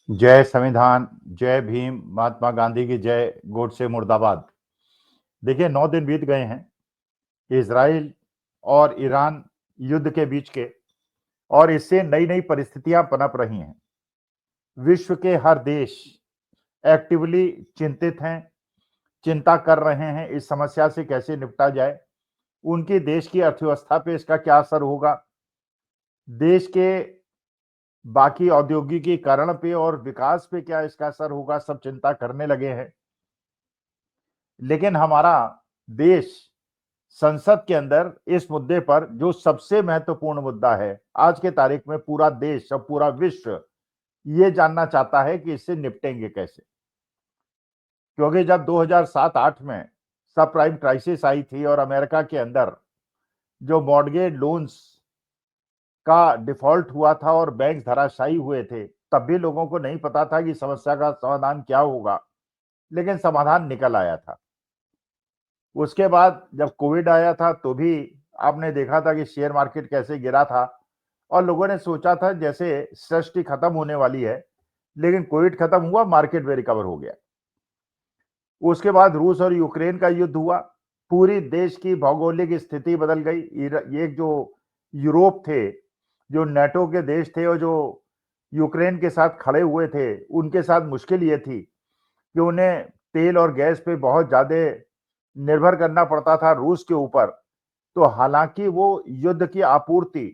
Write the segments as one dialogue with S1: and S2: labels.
S1: जय संविधान, जय भीम, महात्मा गांधी की जय, गोडसे मुर्दाबाद। देखिए 9 दिन बीत गए हैं इजराइल और ईरान युद्ध के बीच के, और इससे नई नई परिस्थितियां पनप रही हैं। विश्व के हर देश एक्टिवली चिंतित हैं, चिंता कर रहे हैं इस समस्या से कैसे निपटा जाए, उनके देश की अर्थव्यवस्था पे इसका क्या असर होगा, देश के बाकी औद्योगिकीकरण पे और विकास पे क्या इसका असर होगा, सब चिंता करने लगे हैं। लेकिन हमारा देश संसद के अंदर इस मुद्दे पर, जो सबसे महत्वपूर्ण मुद्दा है आज के तारीख में, पूरा देश और पूरा विश्व ये जानना चाहता है कि इससे निपटेंगे कैसे। क्योंकि जब 2007-8 में सब प्राइम क्राइसिस आई थी और अमेरिका के अंदर जो मॉर्गेज लोन्स का डिफॉल्ट हुआ था और बैंक धराशायी हुए थे, तब भी लोगों को नहीं पता था कि समस्या का समाधान क्या होगा, लेकिन समाधान निकल आया था। उसके बाद जब कोविड आया था तो भी आपने देखा था कि शेयर मार्केट कैसे गिरा था, और लोगों ने सोचा था जैसे सृष्टि खत्म होने वाली है, लेकिन कोविड खत्म हुआ, मार्केट में रिकवर हो गया। उसके बाद रूस और यूक्रेन का युद्ध हुआ, पूरी देश की भौगोलिक स्थिति बदल गई। ये जो यूरोप थे, जो नेटो के देश थे और जो यूक्रेन के साथ खड़े हुए थे, उनके साथ मुश्किल ये थी कि उन्हें तेल और गैस पे बहुत ज्यादा निर्भर करना पड़ता था रूस के ऊपर। तो हालांकि वो युद्ध की आपूर्ति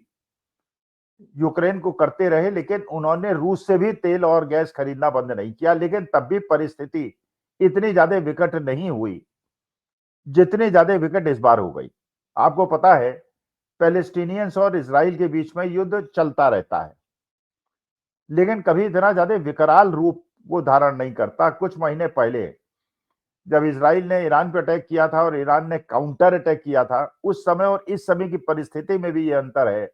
S1: यूक्रेन को करते रहे, लेकिन उन्होंने रूस से भी तेल और गैस खरीदना बंद नहीं किया। लेकिन तब भी परिस्थिति इतनी ज्यादा विकट नहीं हुई जितनी ज्यादा विकट इस बार हो गई। आपको पता है, पैलेस्टीनियंस और इसराइल के बीच में युद्ध चलता रहता है, लेकिन कभी इतना ज्यादा विकराल रूप वो धारण नहीं करता। कुछ महीने पहले जब इसराइल ने ईरान पर अटैक किया था और ईरान ने काउंटर अटैक किया था, उस समय और इस समय की परिस्थिति में भी ये अंतर है।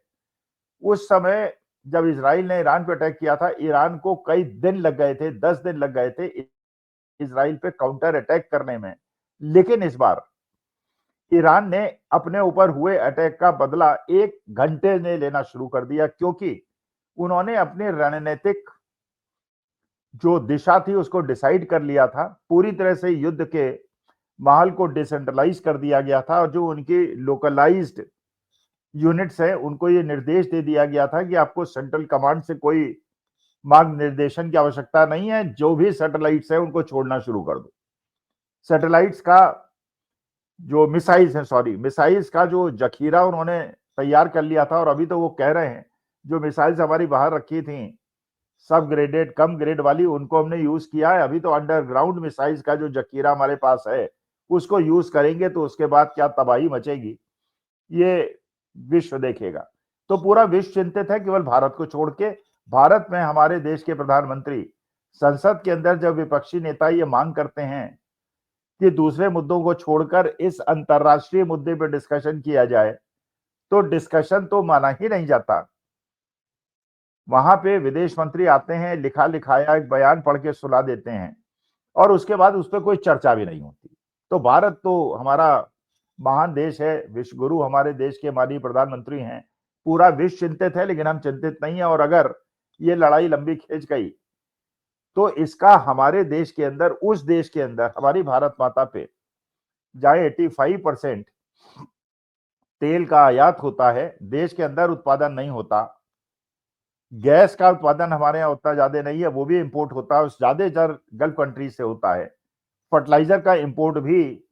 S1: उस समय जब इसराइल ने ईरान पे अटैक किया था, ईरान को कई दिन लग गए थे, 10 दिन लग गए थे इसराइल पे काउंटर अटैक करने में। लेकिन इस बार ईरान ने अपने ऊपर हुए अटैक का बदला 1 घंटे में लेना शुरू कर दिया, क्योंकि उन्होंने अपनी रणनीतिक जो दिशा थी उसको डिसाइड कर लिया था। पूरी तरह से युद्ध के माहौल को डिसेंट्रलाइज कर दिया गया था, और जो उनकी लोकलाइज्ड यूनिट्स है उनको ये निर्देश दे दिया गया था कि आपको सेंट्रल कमांड से कोई मार्ग निर्देशन की आवश्यकता नहीं है, जो भी सैटेलाइट्स है उनको छोड़ना शुरू कर दो। सैटेलाइट्स का जो मिसाइल्स का जो जखीरा उन्होंने तैयार कर लिया था, और अभी तो वो कह रहे हैं जो मिसाइल्स हमारी बाहर रखी थी सब ग्रेडेड कम ग्रेड वाली, उनको हमने यूज किया है। अभी तो अंडरग्राउंड मिसाइल्स का जो जखीरा हमारे पास है उसको यूज करेंगे, तो उसके बाद क्या तबाही मचेगी ये विश्व देखेगा। तो पूरा विश्व चिंतित है, केवल भारत को छोड़ के। भारत में हमारे देश के प्रधानमंत्री संसद के अंदर जब विपक्षी नेता ये मांग करते हैं कि दूसरे मुद्दों को छोड़कर इस अंतरराष्ट्रीय मुद्दे पर डिस्कशन किया जाए, तो डिस्कशन तो माना ही नहीं जाता। वहां पे विदेश मंत्री आते हैं, लिखा लिखाया एक बयान पढ़ के सुला देते हैं, और उसके बाद उस पर कोई चर्चा भी नहीं होती। तो भारत तो हमारा महान देश है, विश्व गुरु हमारे देश के माननीय प्रधानमंत्री हैं। पूरा विश्व चिंतित है, लेकिन हम चिंतित नहीं है। और अगर ये लड़ाई लंबी खिंच गई तो इसका हमारे देश के अंदर, उस देश के अंदर, हमारी भारत माता पे जहां 85% तेल का आयात होता है, देश के अंदर उत्पादन नहीं होता। गैस का उत्पादन हमारे यहाँ उतना ज्यादा नहीं है, वो भी इंपोर्ट होता है, ज्यादातर गल्फ कंट्री से होता है। फर्टिलाइजर का इंपोर्ट भी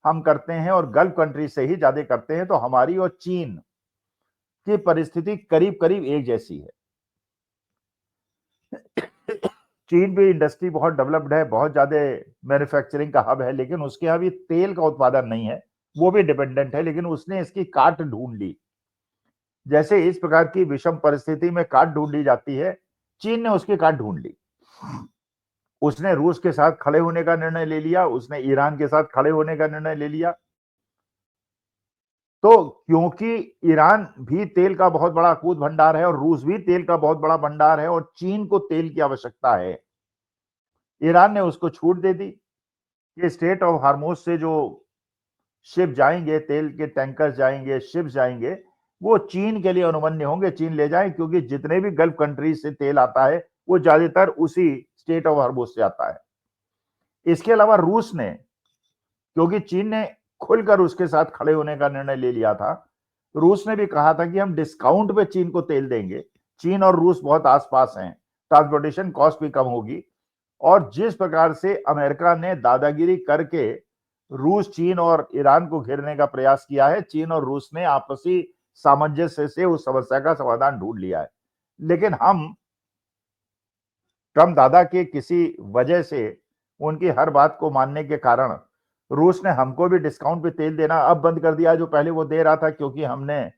S1: हम करते हैं और गल्फ कंट्री से ही ज्यादा करते हैं। तो हमारी और चीन की परिस्थिति करीब करीब एक जैसी है। चीन भी इंडस्ट्री बहुत डेवलप्ड है, बहुत ज्यादा मैन्युफैक्चरिंग का हब है, लेकिन उसके यहाँ भी तेल का उत्पादन नहीं है, वो भी डिपेंडेंट है। लेकिन उसने इसकी काट ढूंढ ली। जैसे इस प्रकार की विषम परिस्थिति में काट ढूंढी जाती है, चीन ने उसकी काट ढूंढ ली। उसने रूस के साथ खड़े होने का निर्णय ले लिया, उसने ईरान के साथ खड़े होने का निर्णय ले लिया। तो क्योंकि ईरान भी तेल का बहुत बड़ा अकूत भंडार है और रूस भी तेल का बहुत बड़ा भंडार है, और चीन को तेल की आवश्यकता है, ईरान ने उसको छूट दे दी कि स्टेट ऑफ हार्मोज से जो शिप जाएंगे, तेल के टैंकर्स जाएंगे, शिप जाएंगे, वो चीन के लिए अनुमन्य होंगे, चीन ले जाए। क्योंकि जितने भी गल्फ कंट्रीज से तेल आता है वो ज्यादातर उसी स्टेट ऑफ हॉर्मुज से आता है। इसके अलावा रूस ने, क्योंकि चीन ने खुलकर उसके साथ खड़े होने का निर्णय ले लिया था, रूस ने भी कहा था कि हम डिस्काउंट पे चीन को तेल देंगे। चीन और रूस बहुत आसपास हैं, ट्रांसपोर्टेशन कॉस्ट भी कम होगी। और जिस प्रकार से अमेरिका ने दादागिरी करके रूस, चीन और ईरान को घेरने का प्रयास किया है, चीन और रूस ने आपसी सामंजस्य से उस समस्या का समाधान ढूंढ लिया है। लेकिन हम ट्रम्प दादा के किसी वजह से, उनकी हर बात को मानने के कारण, रूस ने हमको भी डिस्काउंट पे तेल देना अब बंद कर दिया, जो पहले वो दे रहा था, क्योंकि हमने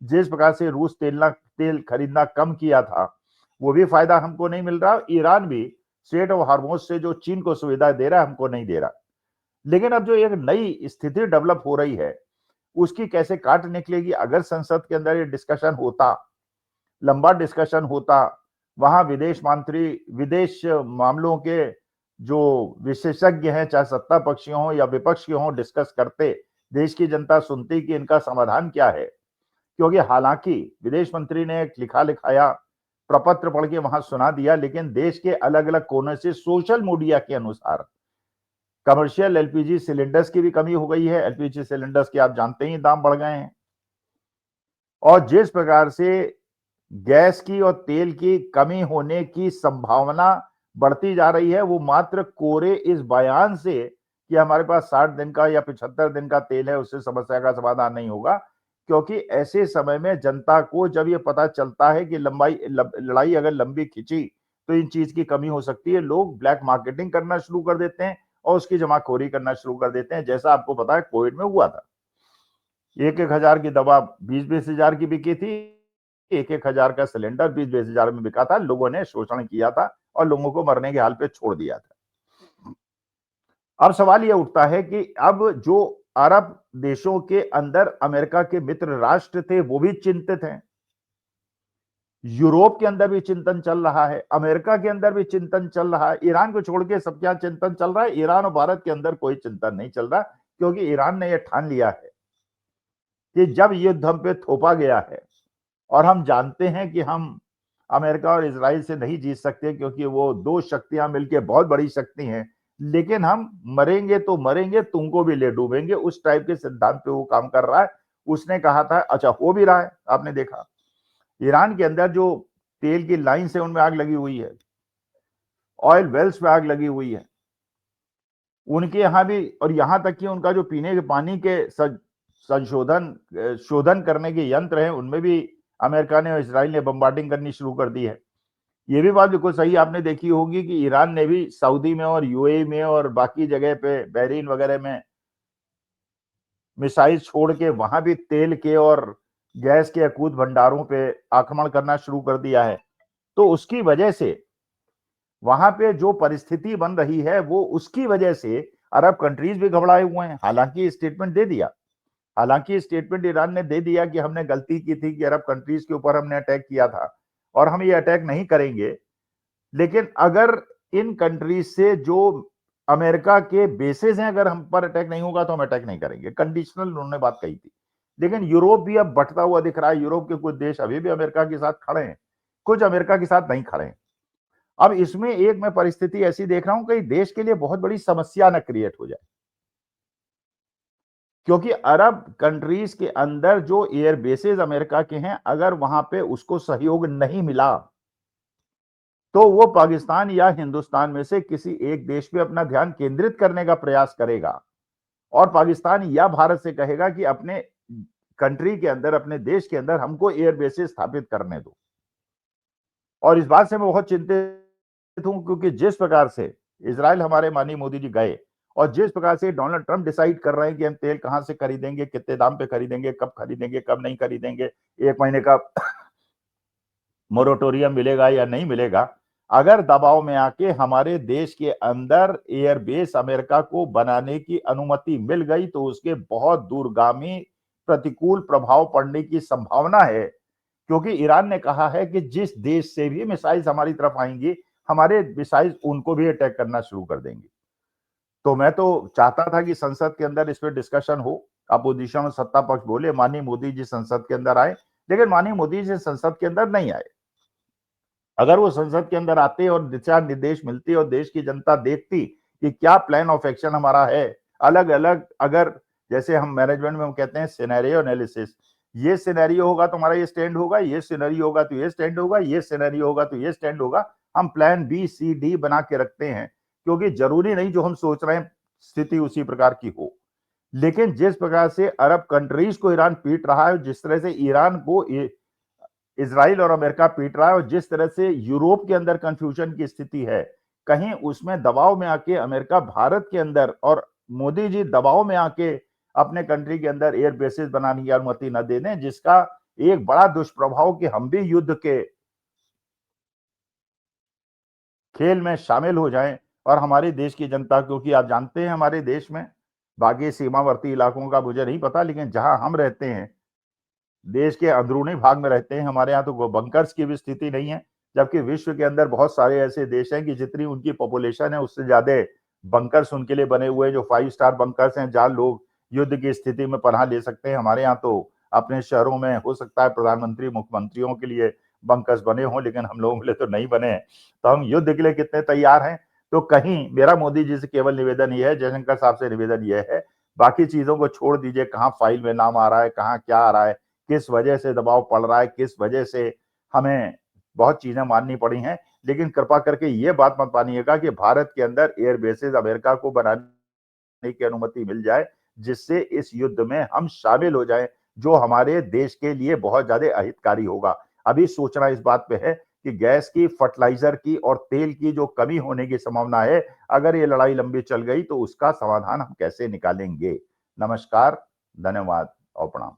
S1: जिस प्रकार से रूस तेल खरीदना कम किया था, वो भी फायदा हमको नहीं मिल रहा। ईरान भी स्टेट ऑफ हार्मोज से जो चीन को सुविधा दे रहा है, हमको नहीं दे रहा। लेकिन अब जो एक नई स्थिति डेवलप हो रही है, उसकी कैसे काट निकलेगी? अगर संसद के अंदर ये डिस्कशन होता, लंबा डिस्कशन होता, वहां विदेश मंत्री, विदेश मामलों के जो विशेषज्ञ हैं, चाहे सत्ता पक्षी हों या विपक्ष के हों, डिस्कस करते, देश की जनता सुनती कि इनका समाधान क्या है। क्योंकि हालांकि विदेश मंत्री ने एक लिखा लिखाया प्रपत्र पढ़ के वहां सुना दिया, लेकिन देश के अलग अलग कोने से सोशल मीडिया के अनुसार कमर्शियल एलपीजी सिलेंडर्स की भी कमी हो गई है। एलपीजी सिलेंडर्स के आप जानते ही दाम बढ़ गए हैं। और जिस प्रकार से गैस की और तेल की कमी होने की संभावना बढ़ती जा रही है, वो मात्र कोरे इस बयान से कि हमारे पास 60 दिन का या 75 दिन का तेल है, उससे समस्या का समाधान नहीं होगा। क्योंकि ऐसे समय में जनता को जब ये पता चलता है कि लड़ाई अगर लंबी खिंची तो इन चीज की कमी हो सकती है, लोग ब्लैक मार्केटिंग करना शुरू कर देते हैं और उसकी जमाखोरी करना शुरू कर देते हैं। जैसा आपको पता है कोविड में हुआ था, 1,000 की दवा 20,000 की बिकी थी, 1,000 का सिलेंडर 20,000 में बिका था। लोगों ने शोषण किया था और लोगों को मरने के हाल पे छोड़ दिया था। अब सवाल यह उठता है कि अब जो अरब देशों के अंदर अमेरिका के मित्र राष्ट्र थे, वो भी चिंतित हैं। यूरोप के अंदर भी चिंतन चल रहा है, अमेरिका के अंदर भी चिंतन चल रहा है। ईरान को छोड़ के सब क्या चिंतन चल रहा है? ईरान और भारत के अंदर कोई चिंतन नहीं चल रहा, क्योंकि ईरान ने यह ठान लिया है कि जब युद्ध हम पे थोपा गया है, और हम जानते हैं कि हम अमेरिका और इजराइल से नहीं जीत सकते, क्योंकि वो दो शक्तियां मिलकर बहुत बड़ी शक्ति हैं, लेकिन हम मरेंगे तो मरेंगे, तुमको भी ले डूबेंगे, उस टाइप के सिद्धांत पे वो काम कर रहा है। उसने कहा था, अच्छा हो भी रहा है, आपने देखा ईरान के अंदर जो तेल की लाइन से उनमें आग लगी हुई है, ऑयल वेल्स में आग लगी हुई है उनके यहां भी। और यहां तक कि उनका जो पीने के पानी के शोधन करने के यंत्र हैं, उनमें भी अमेरिका ने और इसराइल ने बम्बार्डिंग करनी शुरू कर दी है। ये भी बात बिल्कुल सही आपने देखी होगी कि ईरान ने भी सऊदी में और यूएई में और बाकी जगह पे, बहरीन वगैरह में मिसाइल छोड़ के वहां भी तेल के और गैस के अकूत भंडारों पे आक्रमण करना शुरू कर दिया है। तो उसकी वजह से वहां पे जो परिस्थिति बन रही है, वो उसकी वजह से अरब कंट्रीज भी घबराए हुए हैं। हालांकि स्टेटमेंट दे दिया, हालांकि स्टेटमेंट ईरान ने दे दिया कि हमने गलती की थी कि अरब कंट्रीज के ऊपर हमने अटैक किया था और हम ये अटैक नहीं करेंगे। लेकिन अगर इन कंट्रीज से जो अमेरिका के बेसेस हैं, अगर हम पर अटैक नहीं होगा तो हम अटैक नहीं करेंगे, कंडीशनल उन्होंने बात कही थी। लेकिन यूरोप भी अब बंटता हुआ दिख रहा है। यूरोप के कुछ देश अभी भी अमेरिका के साथ खड़े हैं, कुछ अमेरिका के साथ नहीं खड़े हैं। अब इसमें एक मैं परिस्थिति ऐसी देख रहा हूं कि देश के लिए बहुत बड़ी समस्या न क्रिएट हो जाए, क्योंकि अरब कंट्रीज के अंदर जो एयर बेसेस अमेरिका के हैं, अगर वहां पे उसको सहयोग नहीं मिला तो वो पाकिस्तान या हिंदुस्तान में से किसी एक देश पे अपना ध्यान केंद्रित करने का प्रयास करेगा और पाकिस्तान या भारत से कहेगा कि अपने कंट्री के अंदर, अपने देश के अंदर हमको एयर बेसेस स्थापित करने दो। और इस बात से मैं बहुत चिंतित हूं, क्योंकि जिस प्रकार से इजराइल हमारे माननीय मोदी जी गए और जिस प्रकार से डोनाल्ड ट्रंप डिसाइड कर रहे हैं कि हम तेल कहां से खरीदेंगे, कितने दाम पे खरीदेंगे, कब नहीं खरीदेंगे, 1 महीने का मोरेटोरियम मिलेगा या नहीं मिलेगा। अगर दबाव में आके हमारे देश के अंदर एयरबेस अमेरिका को बनाने की अनुमति मिल गई तो उसके बहुत दूरगामी प्रतिकूल प्रभाव पड़ने की संभावना है, क्योंकि ईरान ने कहा है कि जिस देश से भी मिसाइल्स हमारी तरफ आएंगी, हमारे मिसाइल्स उनको भी अटैक करना शुरू कर देंगे। तो मैं तो चाहता था कि संसद के अंदर इस पर डिस्कशन हो, अपोजिशन और सत्ता पक्ष बोले, माननीय मोदी जी संसद के अंदर आए, लेकिन माननीय मोदी जी संसद के अंदर नहीं आए। अगर वो संसद के अंदर आते और दिशा निर्देश मिलती और देश की जनता देखती कि क्या प्लान ऑफ एक्शन हमारा है, अलग अलग, अगर जैसे हम मैनेजमेंट में हम कहते हैं सिनेरियो एनालिसिस, ये सिनेरियो होगा तो हमारा ये स्टैंड होगा, ये सिनेरियो होगा तो ये स्टैंड होगा, ये सिनेरियो होगा तो ये स्टैंड होगा, हम प्लान बी सी डी बना के रखते हैं, क्योंकि जरूरी नहीं जो हम सोच रहे हैं स्थिति उसी प्रकार की हो। लेकिन जिस प्रकार से अरब कंट्रीज को ईरान पीट रहा है, जिस तरह से ईरान को इजराइल और अमेरिका पीट रहा है, और जिस तरह से यूरोप के अंदर कंफ्यूजन की स्थिति है, कहीं उसमें दबाव में आके अमेरिका भारत के अंदर और मोदी जी दबाव में आके अपने कंट्री के अंदर एयर बेसिस बनाने की अनुमति न दे दें, जिसका एक बड़ा दुष्प्रभाव कि हम भी युद्ध के खेल में शामिल हो जाएं और हमारे देश की जनता, क्योंकि आप जानते हैं हमारे देश में बाकी सीमावर्ती इलाकों का मुझे नहीं पता, लेकिन जहां हम रहते हैं देश के अंदरूनी भाग में रहते हैं, हमारे यहाँ तो बंकर्स की भी स्थिति नहीं है, जबकि विश्व के अंदर बहुत सारे ऐसे देश हैं कि जितनी उनकी पॉपुलेशन है उससे ज्यादा बंकर्स उनके लिए बने हुए हैं, जो 5 स्टार बंकर्स हैं जहां लोग युद्ध की स्थिति में पनाह ले सकते हैं। हमारे यहाँ तो अपने शहरों में हो सकता है प्रधानमंत्री मुख्यमंत्रियों के लिए बंकर्स बने हों, लेकिन हम लोगों के लिए तो नहीं बने हैं। तो हम युद्ध के लिए कितने तैयार हैं? तो कहीं मेरा मोदी जी से केवल निवेदन यह है, जयशंकर साहब से निवेदन यह है, बाकी चीजों को छोड़ दीजिए, कहाँ फाइल में नाम आ रहा है, कहाँ क्या आ रहा है, किस वजह से दबाव पड़ रहा है, किस वजह से हमें बहुत चीजें माननी पड़ी हैं, लेकिन कृपा करके ये बात मत मानिएगा कि भारत के अंदर एयर बेसिस अमेरिका को बनाने की अनुमति मिल जाए, जिससे इस युद्ध में हम शामिल हो जाएं, जो हमारे देश के लिए बहुत ज्यादा अहितकारी होगा। अभी सोचना इस बात पे है कि गैस की, फर्टिलाइजर की और तेल की जो कमी होने की संभावना है, अगर ये लड़ाई लंबी चल गई तो उसका समाधान हम कैसे निकालेंगे। नमस्कार, धन्यवाद और प्रणाम।